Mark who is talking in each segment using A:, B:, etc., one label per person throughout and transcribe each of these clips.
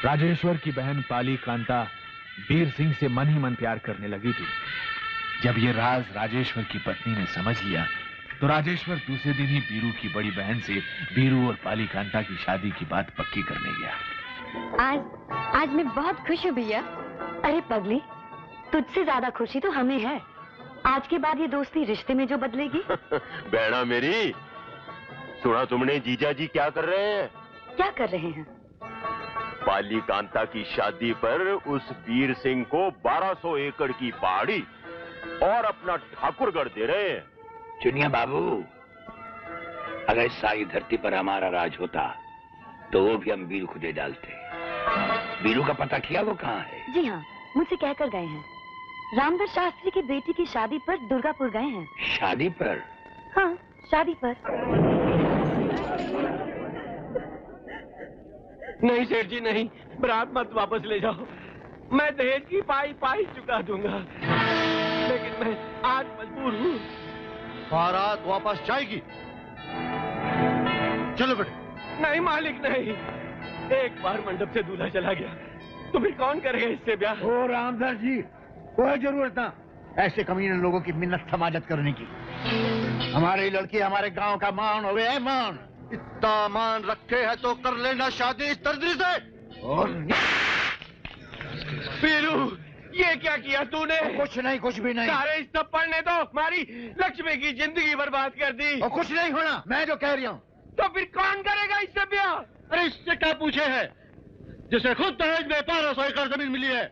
A: राजेश्वर की बहन पाली कांता वीर सिंह से मन ही मन प्यार करने लगी थी। जब ये राज राजेश्वर की पत्नी ने समझ लिया तो राजेश्वर दूसरे दिन ही बीरू की बड़ी बहन से बीरू और पाली कांता की शादी की बात पक्की करने गया।
B: आज मैं बहुत खुश हूँ भैया। अरे पगली, तुझसे ज्यादा खुशी तो हमें है। आज के बाद ये दोस्ती रिश्ते में जो बदलेगी।
C: बहना मेरी, सुना तुमने जीजा जी क्या कर रहे हैं?
B: क्या कर रहे हैं?
C: पाली कांता की शादी पर उस वीर सिंह को 1200 एकड़ की पहाड़ी और अपना ठाकुरगढ़ दे रहे हैं।
D: चुनिया बाबू, अगर सारी धरती पर हमारा राज होता तो वो भी हम वीरू को दे डालते। वीरू का पता किया वो कहाँ है?
B: जी हाँ, मुझसे कहकर गए हैं। रामदास शास्त्री की बेटी की शादी पर दुर्गापुर गए हैं।
D: शादी पर?
B: हाँ, शादी पर।
E: नहीं सेठ जी नहीं, बरात मत वापस ले जाओ। मैं दहेज की पाई चुका दूंगा, लेकिन मैं आज मजबूर हूँ।
F: बारात वापस जाएगी। चलो बेटे।
E: नहीं मालिक नहीं, एक बार मंडप से दूल्हा चला गया तो फिर कौन करेगा इससे ब्याह?
F: ओ रामदास जी, कोई जरूरत ना ऐसे कमीने लोगों की मिन्नत समाजत करने की। हमारी लड़की हमारे गांव का मान हो गया है, मान। इतना मान रखे है तो कर लेना शादी इस दर्दी से। और
E: पीरू, ये क्या किया तूने?
F: कुछ नहीं, कुछ भी नहीं।
E: सारे इस थप्पड़ ने तो हमारी लक्ष्मी की जिंदगी बर्बाद कर दी।
F: और कुछ नहीं होना, मैं जो कह रही हूँ।
E: तो फिर कौन करेगा इससे ब्याह?
F: अरे इससे क्या पूछे है, जिसे खुद दहेज में 1200 एकड़ जमीन मिली है।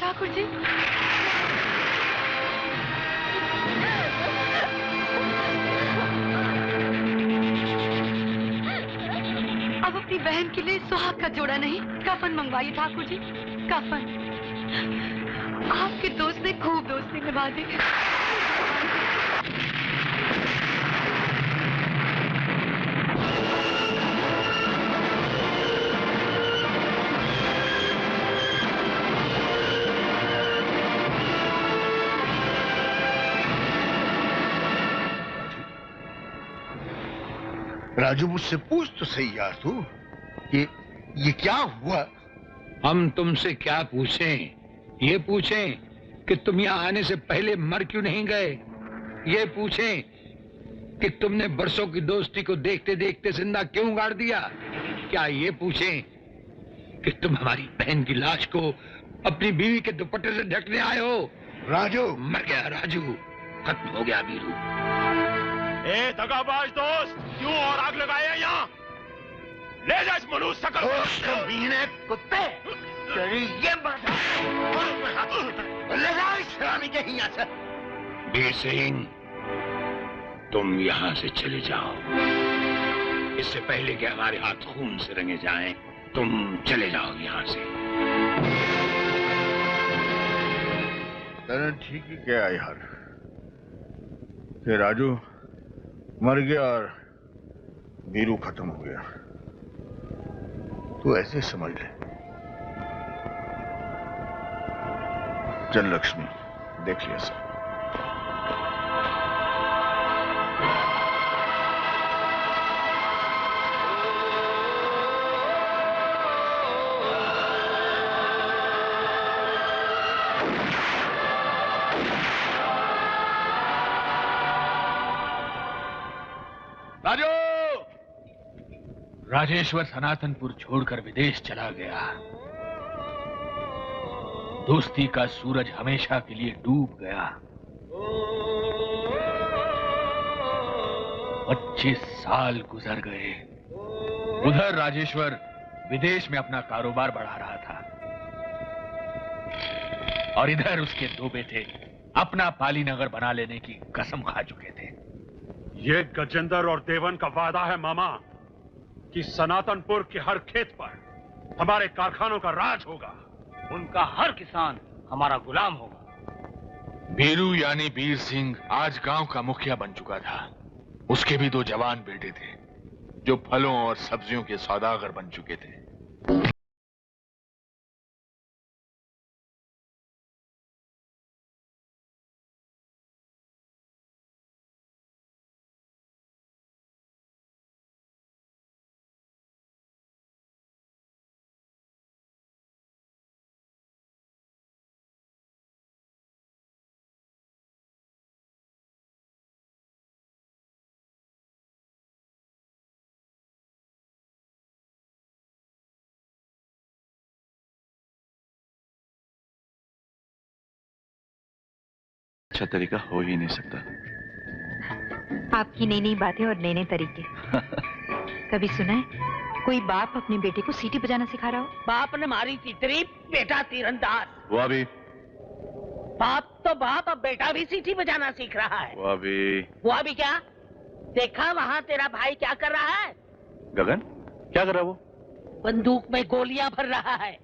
B: ठाकुर जी, अब अपनी बहन के लिए सुहाग का जोड़ा नहीं, कफन मंगवाइए ठाकुर जी, कफन। आपके दोस्त ने खूब दोस्ती निभा दी।
F: राजू, मुझसे पूछ तो सही यार तू, ये क्या हुआ?
D: हम तुमसे क्या पूछें? ये पूछें कि तुम यहाँ आने से पहले मर क्यों नहीं गए? ये पूछें कि तुमने बरसों की दोस्ती को देखते देखते जिंदा क्यों गाड़ दिया? क्या ये पूछें कि तुम हमारी बहन की लाश को अपनी बीवी के दुपट्टे से ढकने आए हो?
F: राजू
D: मर गया राजू, खत्म हो गया वीरू।
C: ए दगाबाज दोस्त, क्यों और आग लगाए हैं यहाँ? ले जा इस मनुष्य शकल को।
F: कमीने कुत्ते, तेरी ये बात ले जा इस हरामी के यहाँ से।
D: वीर सिंह, तुम यहाँ से चले जाओ, इससे पहले कि हमारे हाथ खून से रंगे जाएं, तुम चले जाओ यहाँ से।
F: ठीक ही क्या यार, कि राजू मर गया और वीरू खत्म हो गया, तू ऐसे समझ ले। चल लक्ष्मी, देख लिया सब।
A: राजू! राजेश्वर सनातनपुर छोड़कर विदेश चला गया। दोस्ती का सूरज हमेशा के लिए डूब गया। 25 साल गुजर गए। उधर राजेश्वर विदेश में अपना कारोबार बढ़ा रहा था और इधर उसके दो बेटे अपना पाली नगर बना लेने की कसम खा चुके थे।
G: ये गजेंद्र और देवन का वादा है मामा। कि सनातनपुर के हर खेत पर हमारे कारखानों का राज होगा।
E: उनका हर किसान हमारा गुलाम होगा।
A: बीरू यानी बीर सिंह आज गांव का मुखिया बन चुका था। उसके भी 2 जवान बेटे थे जो फलों और सब्जियों के सौदागर बन चुके थे।
H: अच्छा तरीका हो ही नहीं सकता।
I: आपकी नई नई बातें और नए नए तरीके। कभी सुना है कोई बाप अपने बेटे को सीटी बजाना सिखा रहा हो?
E: बाप ने मारी तीतरी, बेटा तीरंदाज।
H: वो भी
E: बाप तो बाप, अब बेटा भी सीटी बजाना सीख रहा है।
H: वो
E: भी क्या? देखा वहाँ तेरा भाई क्या कर रहा है?
H: गगन क्या कर रहा है वो?
E: बंदूक में गोलियां भर रहा है।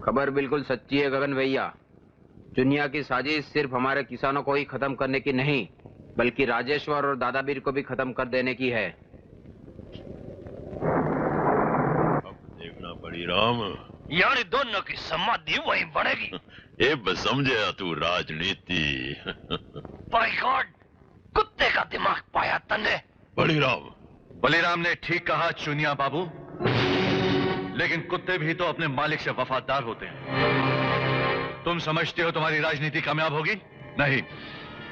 J: खबर बिल्कुल सच्ची है गगन भैया। चुनिया की साजिश सिर्फ हमारे किसानों को ही खत्म करने की नहीं, बल्कि राजेश्वर और दादाबीर को भी खत्म कर देने की है।
C: अब देखना पड़ी राम,
G: यानी दोनों की समाधि वहीं बढ़ेगी।
C: ये बस समझे तू राजनीति।
G: बाय गॉड, कुत्ते का दिमाग पाया तने।
H: बलीराम ने ठीक कहा चुनिया बाबू, लेकिन कुत्ते भी तो अपने मालिक से वफादार होते हैं। तुम समझते हो तुम्हारी राजनीति कामयाब होगी? नहीं।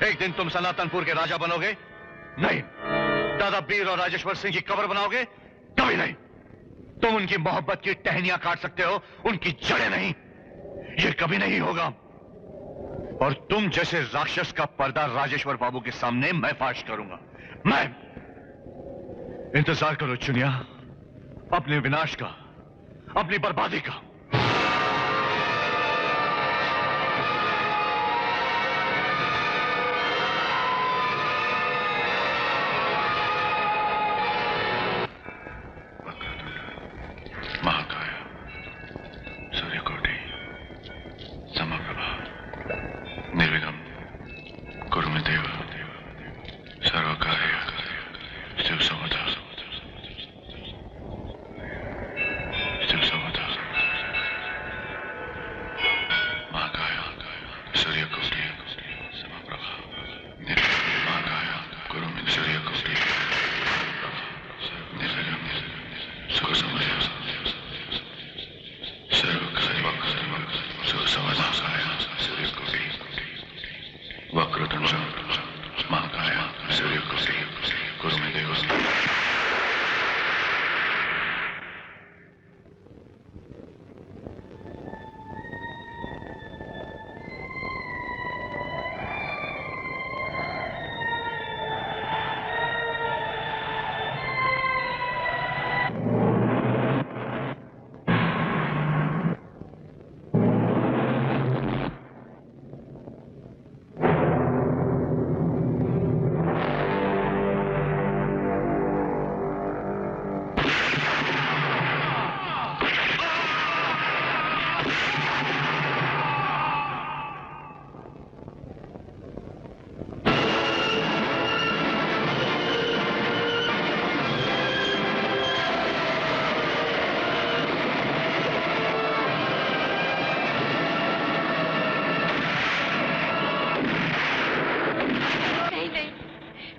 H: एक दिन तुम सनातनपुर के राजा बनोगे? नहीं। दादाबीर और राजेश्वर सिंह की कब्र बनाओगे? कभी नहीं। तुम उनकी मोहब्बत की टहनियां काट सकते हो, उनकी जड़ें नहीं। ये कभी नहीं होगा। और तुम जैसे राक्षस का पर्दा राजेश्वर बाबू के सामने मैं फाश करूंगा। मैं। इंतजार करो चुनिया, अपने विनाश का, अपनी बर्बादी का। महाकाय, सूर्यकोटि, समप्रभा, निर्विघ्नं कुरु मे देव, सर्वकार्य शिव सर्वदा।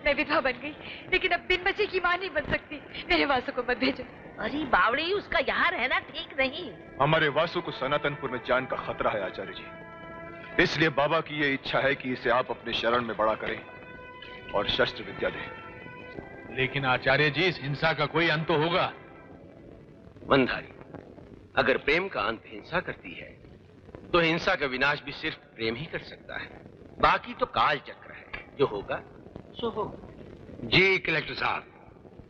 B: विधवा बन गई, लेकिन अब बिन बच्चे की मां नहीं बन सकती। मेरे वासु को मत भेजो।
E: अरे बावड़ी, उसका यहाँ रहना ठीक नहीं।
K: हमारे वासु को सनातनपुर में जान का खतरा है आचार्य जी। इसलिए बाबा की ये इच्छा है कि इसे आप अपने शरण में बड़ा करें और शस्त्र विद्या दें।
A: लेकिन आचार्य जी, इस हिंसा का कोई अंत तो होगा।
L: वनधारी, अगर प्रेम का अंत हिंसा करती है तो हिंसा का विनाश भी सिर्फ प्रेम ही कर सकता है। बाकी तो काल चक्र है, जो होगा सो होगा।
D: जी कलेक्टर साहब,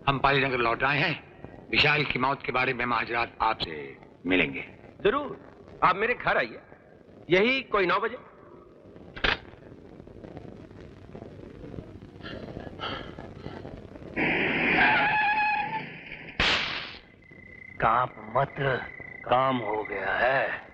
D: हम पालीनगर लौट आए हैं। विशाल की मौत के बारे में हम आज रात आपसे मिलेंगे।
L: जरूर, आप मेरे घर आइए, यही कोई 9 बजे। कांप मत, काम हो गया है।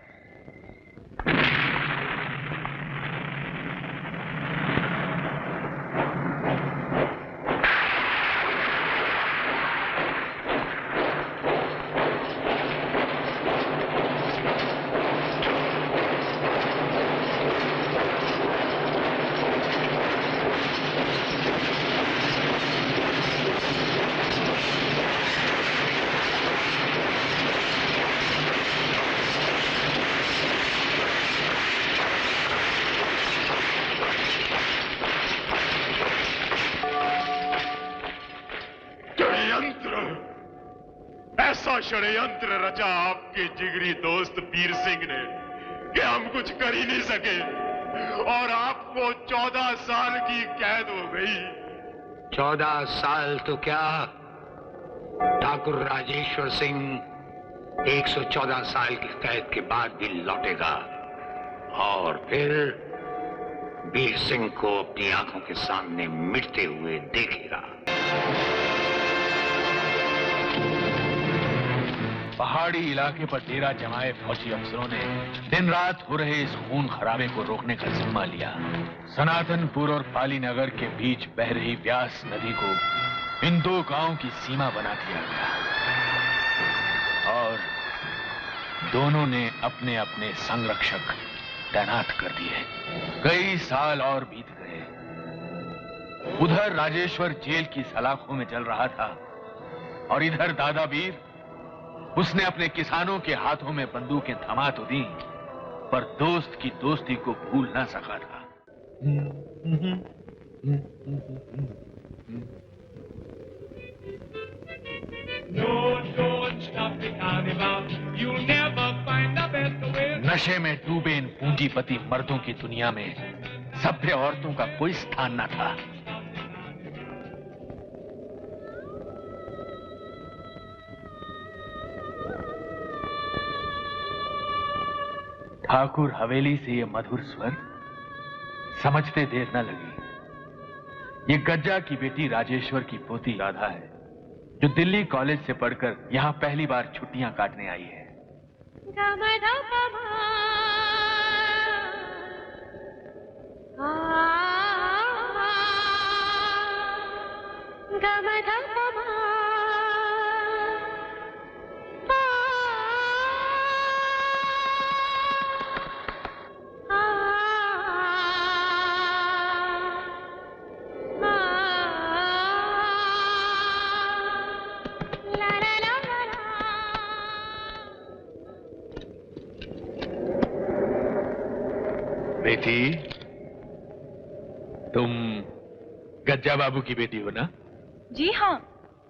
M: ऐसा षड्यंत्र रचा आपके जिगरी दोस्त वीर सिंह ने कि हम कुछ कर ही नहीं सके और आपको 14 साल की कैद हो गई।
D: 14 साल तो क्या, ठाकुर राजेश्वर सिंह 114 साल की कैद के बाद भी लौटेगा और फिर वीर सिंह को अपनी आंखों के सामने मिटते हुए देखेगा।
A: पहाड़ी इलाके पर डेरा जमाए फौजी अफसरों ने दिन रात हो रहे इस खून खराबे को रोकने का जिम्मा लिया। सनातनपुर और पाली नगर के बीच बह रही व्यास नदी को इन दो गांवों की सीमा बना दिया गया और दोनों ने अपने अपने संरक्षक तैनात कर दिए। कई साल और बीत गए। उधर राजेश्वर जेल की सलाखों में जल रहा था और इधर दादाबीर, उसने अपने किसानों के हाथों में बंदूकें थमा तो दी, पर दोस्त की दोस्ती को भूल ना सका था। नशे में डूबे इन पूंजीपति मर्दों की दुनिया में सभ्य औरतों का कोई स्थान न था। ठाकुर हवेली से ये मधुर स्वर समझते देर न लगी। ये गज्जा की बेटी राजेश्वर की पोती राधा है, जो दिल्ली कॉलेज से पढ़कर यहाँ पहली बार छुट्टियां काटने आई है। बेटी, तुम गज्जा बाबू की बेटी हो ना?
N: जी हाँ,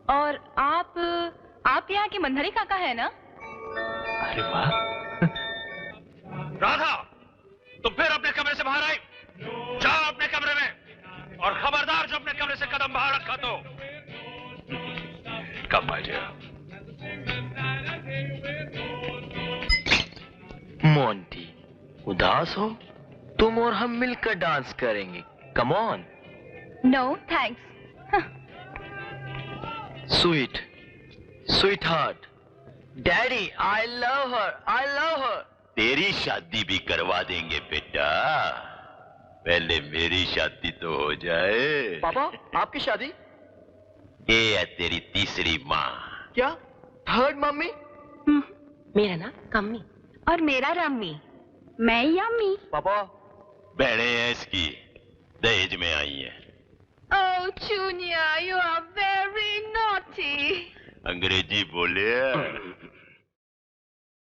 N: और आप यहाँ के मंधरी काका है ना?
A: अरे वाह।
G: राधा, तुम फिर अपने कमरे से बाहर आई। जाओ अपने कमरे में और खबरदार जो अपने कमरे से कदम बाहर रखा तो।
A: कम आ जाओ।
L: मोंटी, उदास हो? तुम और हम मिलकर डांस करेंगे। Come on.
N: No thanks.
L: Sweet, sweetheart, daddy, I love her, I love her.
C: तेरी शादी भी करवा देंगे बेटा, पहले मेरी शादी तो हो जाए।
L: पापा, आपकी शादी?
C: ये है तेरी तीसरी माँ।
L: क्या? Third mummy?
N: मेरा ना कम्मी और मेरा रम्मी। मैं यम्मी।
L: पापा,
C: बहनें हैं इसकी, दहेज में आई है।
N: Oh, Junior, you are very naughty.
C: अंग्रेजी बोले।